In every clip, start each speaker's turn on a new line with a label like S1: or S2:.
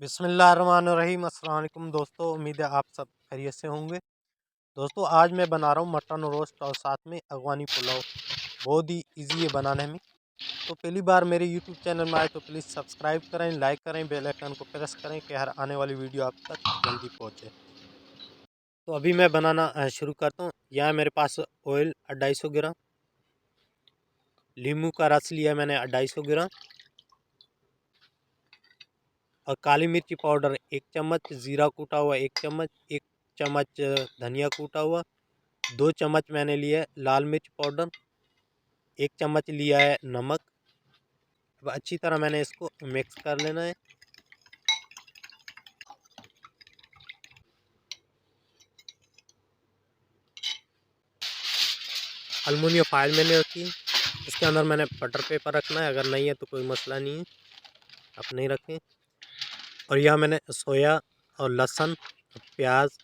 S1: बिस्मिल्लाहिर्रहमानिर्रहीम। अस्सलाम वालेकुम दोस्तों, उम्मीद है आप सब खैरियत से होंगे। दोस्तों आज मैं बना रहा हूँ मटन रोस्ट और साथ में अगवानी पुलाव। बहुत ही इजी है बनाने में। तो पहली बार मेरे यूट्यूब चैनल में आए तो प्लीज़ सब्सक्राइब करें, लाइक करें, बेल आइकन को प्रेस करें कि हर आने वाली वीडियो आप तक जल्दी पहुँचे। तो अभी मैं बनाना शुरू करता हूँ। यहाँ मेरे पास ऑयल 250 ग्राम, नींबू का रस लिया मैंने 250 ग्राम, और काली मिर्ची पाउडर 1 चम्मच, ज़ीरा कूटा हुआ 1 चम्मच, 1 चम्मच धनिया कूटा हुआ, 2 चम्मच मैंने लिया है लाल मिर्च पाउडर, 1 चम्मच लिया है नमक। अब अच्छी तरह मैंने इसको मिक्स कर लेना है। अल्मुनियम फाइल मैंने रखी है, इसके अंदर मैंने बटर पेपर रखना है। अगर नहीं है तो कोई मसला नहीं है, आप नहीं रखें। और यह मैंने सोया और लहसुन, प्याज,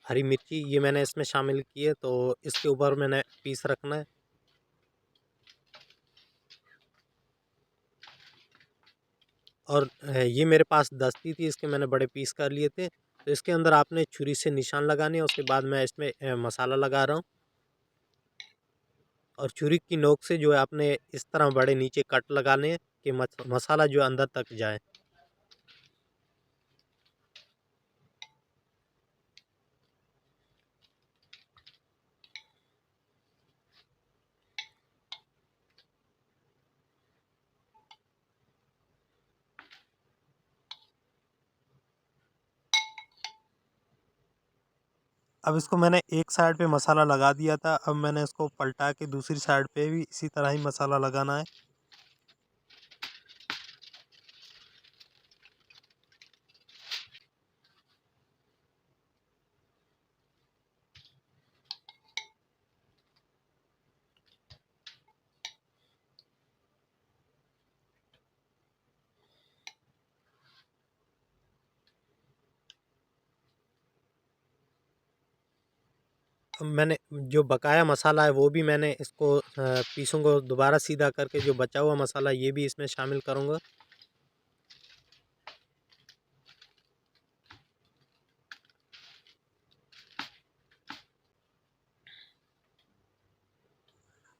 S1: हरी मिर्ची ये मैंने इसमें शामिल की है, तो इसके ऊपर मैंने पीस रखना है। और ये मेरे पास दस्ती थी, इसके मैंने बड़े पीस कर लिए थे। तो इसके अंदर आपने छुरी से निशान लगाने हैं। उसके बाद मैं इसमें मसाला लगा रहा हूँ, और छुरी की नोक से जो है आपने इस तरह बड़े नीचे कट लगाने हैं कि मसाला जो अंदर तक जाए। अब इसको मैंने एक साइड पे मसाला लगा दिया था, अब मैंने इसको पलटा के दूसरी साइड पे भी इसी तरह ही मसाला लगाना है। अब मैंने जो बकाया मसाला है वो भी मैंने इसको पीसूँ को दोबारा सीधा करके जो बचा हुआ मसाला ये भी इसमें शामिल करूँगा।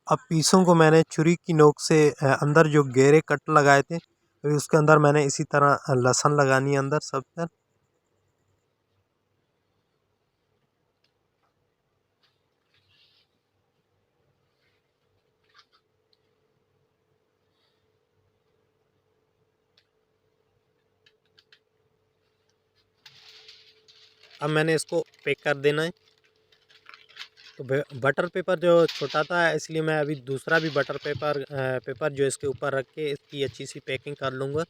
S1: अब पीसों को मैंने छुरी की नोक से अंदर जो गहरे कट लगाए थे, तो उसके अंदर मैंने इसी तरह लहसुन लगानी है अंदर सब तरफ। अब मैंने इसको पैक कर देना है। तो बटर पेपर जो छोटा था, इसलिए मैं अभी दूसरा भी बटर पेपर जो इसके ऊपर रख के इसकी अच्छी सी पैकिंग कर लूँगा।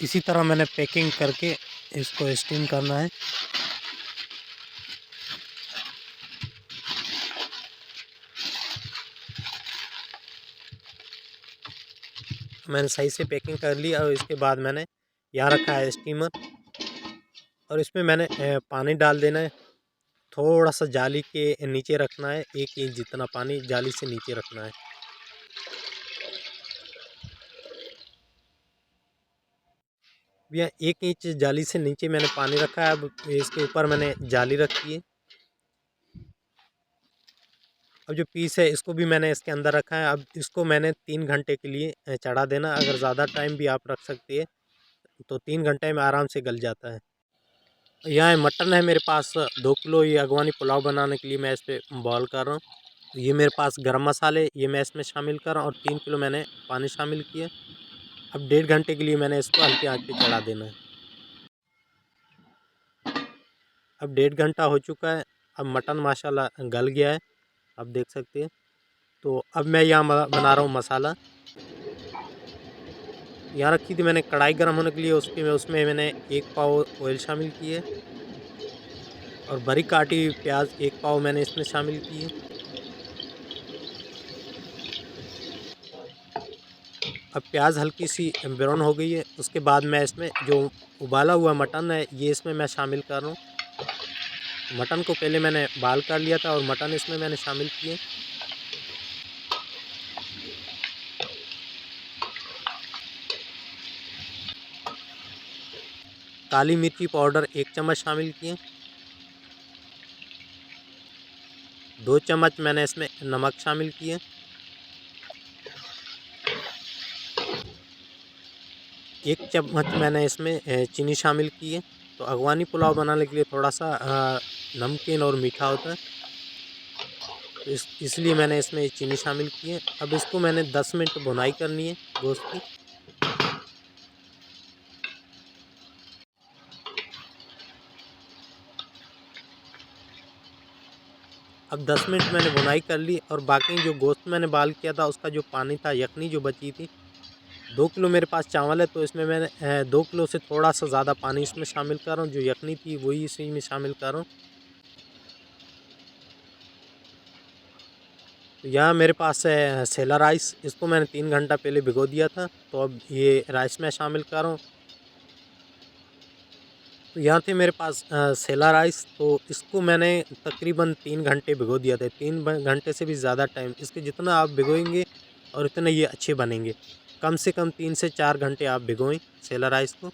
S1: इसी तरह मैंने पैकिंग करके इसको स्टीम करना है। मैंने सही से पैकिंग कर ली, और इसके बाद मैंने यहाँ रखा है स्टीमर, और इसमें मैंने पानी डाल देना है। थोड़ा सा जाली के नीचे रखना है, 1 इंच जितना पानी जाली से नीचे रखना है। भैया 1 इंच जाली से नीचे मैंने पानी रखा है। अब इसके ऊपर मैंने जाली रखी है। अब जो पीस है इसको भी मैंने इसके अंदर रखा है। अब इसको मैंने 3 घंटे के लिए चढ़ा देना। अगर ज़्यादा टाइम भी आप रख सकते हैं तो 3 घंटे में आराम से गल जाता है। यहाँ मटन है मेरे पास 2 किलो। ये अगवानी पुलाव बनाने के लिए मैं इस पर बॉयल कर रहा हूँ। ये मेरे पास गरम मसाले ये मैं इसमें शामिल कर रहा हूँ, और 3 किलो मैंने पानी शामिल किया। अब 1.5 घंटे के लिए मैंने इसको हल्की आंच पे चढ़ा देना है। अब 1.5 घंटा हो चुका है। अब मटन माशाल्लाह गल गया है, आप देख सकते हैं। तो अब मैं यहाँ बना रहा हूँ मसाला। यहाँ रखी थी मैंने कढ़ाई गर्म होने के लिए, उसमें मैंने 1 पाव ऑयल शामिल की है, और बारीक काटी हुई प्याज 1 पाव मैंने इसमें शामिल की है। अब प्याज हल्की सी ब्राउन हो गई है, उसके बाद मैं इसमें जो उबाला हुआ मटन है ये इसमें मैं शामिल कर रहा हूँ। मटन को पहले मैंने बाल कर लिया था और मटन इसमें मैंने शामिल किए। काली मिर्ची पाउडर 1 चम्मच शामिल किए। 2 चम्मच मैंने इसमें नमक शामिल किए। 1 चम्मच मैंने इसमें चीनी शामिल की है। तो अगवानी पुलाव बनाने के लिए थोड़ा सा नमकीन और मीठा होता है, तो इसलिए मैंने इसमें चीनी शामिल की है। अब इसको मैंने 10 मिनट भुनाई करनी है गोश्त की। अब 10 मिनट मैंने भुनाई कर ली और बाकी जो गोश्त मैंने बाल किया था उसका जो पानी था, यखनी जो बची थी, 2 किलो मेरे पास चावल है तो इसमें मैंने 2 किलो से थोड़ा सा ज़्यादा पानी इसमें शामिल कर रहा हूँ। जो यखनी थी वही इसी में शामिल कर रहा हूँ। तो यहाँ मेरे पास है सेला राइस, इसको मैंने 3 घंटा पहले भिगो दिया था, तो अब ये राइस में शामिल कर रहा हूँ। तो यहाँ थे मेरे पास सेला राइस, तो इसको मैंने तकरीबन 3 घंटे भिगो दिया था। 3 घंटे से भी ज़्यादा टाइम, इसके जितना आप भिगोएंगे और इतने ये अच्छे बनेंगे। कम से कम 3 से 4 घंटे आप भिगोएं सेला राइस को।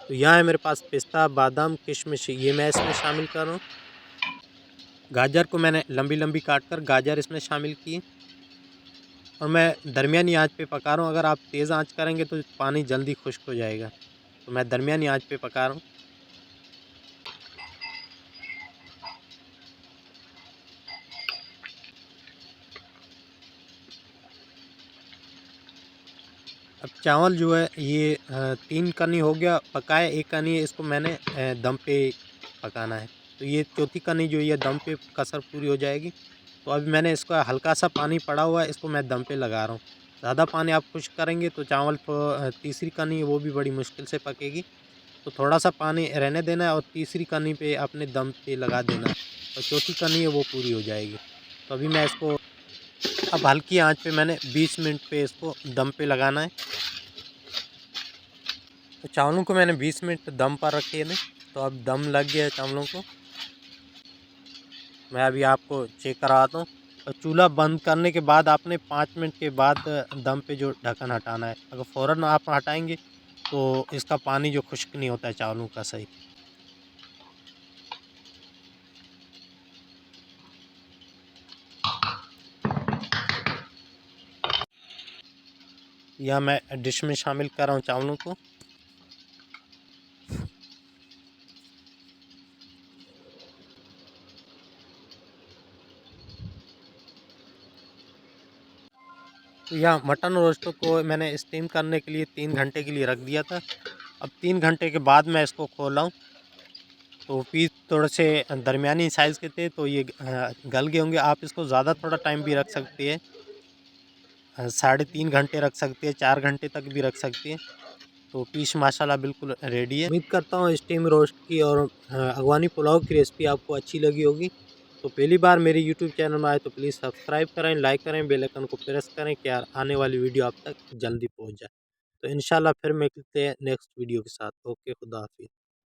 S1: तो यहाँ है मेरे पास पिस्ता, बादाम, किशमिश, ये मैं इसमें शामिल कर रहा हूँ। गाजर को मैंने लंबी लंबी काट कर गाजर इसमें शामिल की और मैं दरमियानी आंच पे पका रहा हूँ। अगर आप तेज़ आंच करेंगे तो पानी जल्दी खुश्क हो जाएगा, तो मैं दरमियानी आंच पे पका रहा हूँ। अब चावल जो है ये 3 कनी हो गया पकाए, 1 कनी है इसको मैंने दम पे पकाना है। तो ये चौथी कनी जो ये दम पे कसर पूरी हो जाएगी। तो अभी मैंने इसका हल्का सा पानी पड़ा हुआ है, इसको मैं दम पे लगा रहा हूँ। ज़्यादा पानी आप खुश्क करेंगे तो चावल तो तीसरी कनी वो भी बड़ी मुश्किल से पकेगी। तो थोड़ा सा पानी रहने देना है और तीसरी कनी पे अपने दम पे लगा देना है और चौथी कनी है वो पूरी हो जाएगी। तो अभी मैं इसको अब हल्की आंच पे मैंने 20 मिनट पे इसको दम पे लगाना है। तो चावलों को मैंने 20 मिनट दम पर रखे थे, तो अब दम लग गया है चावलों को। मैं अभी आपको चेक करवाता हूँ। और चूल्हा बंद करने के बाद आपने 5 मिनट के बाद दम पे जो ढक्कन हटाना है। अगर फ़ौरन आप हटाएंगे तो इसका पानी जो खुश्क नहीं होता है चावलों का सही। या मैं डिश में शामिल कर रहा हूँ चावलों को। तो यहाँ मटन रोस्टों को मैंने स्टीम करने के लिए 3 घंटे के लिए रख दिया था। अब 3 घंटे के बाद मैं इसको खोला हूँ, तो पीस थोड़े से दरमियानी साइज़ के थे, तो ये गल गए होंगे। आप इसको ज़्यादा थोड़ा टाइम भी रख सकते हैं, 3.5 घंटे रख सकते हैं, 4 घंटे तक भी रख सकते हैं। तो पीस माशाल्लाह बिल्कुल रेडी है। उम्मीद करता हूँ स्टीम रोस्ट की और अगवानी पुलाव की रेसिपी आपको अच्छी लगी होगी। तो पहली बार मेरे यूट्यूब चैनल में आए तो प्लीज़ सब्सक्राइब करें, लाइक करें, बेल आइकन को प्रेस करें कि यार आने वाली वीडियो आप तक जल्दी पहुँच जाए। तो इंशाल्लाह फिर मिलते हैं नेक्स्ट वीडियो के साथ। ओके, खुदा हाफिज़।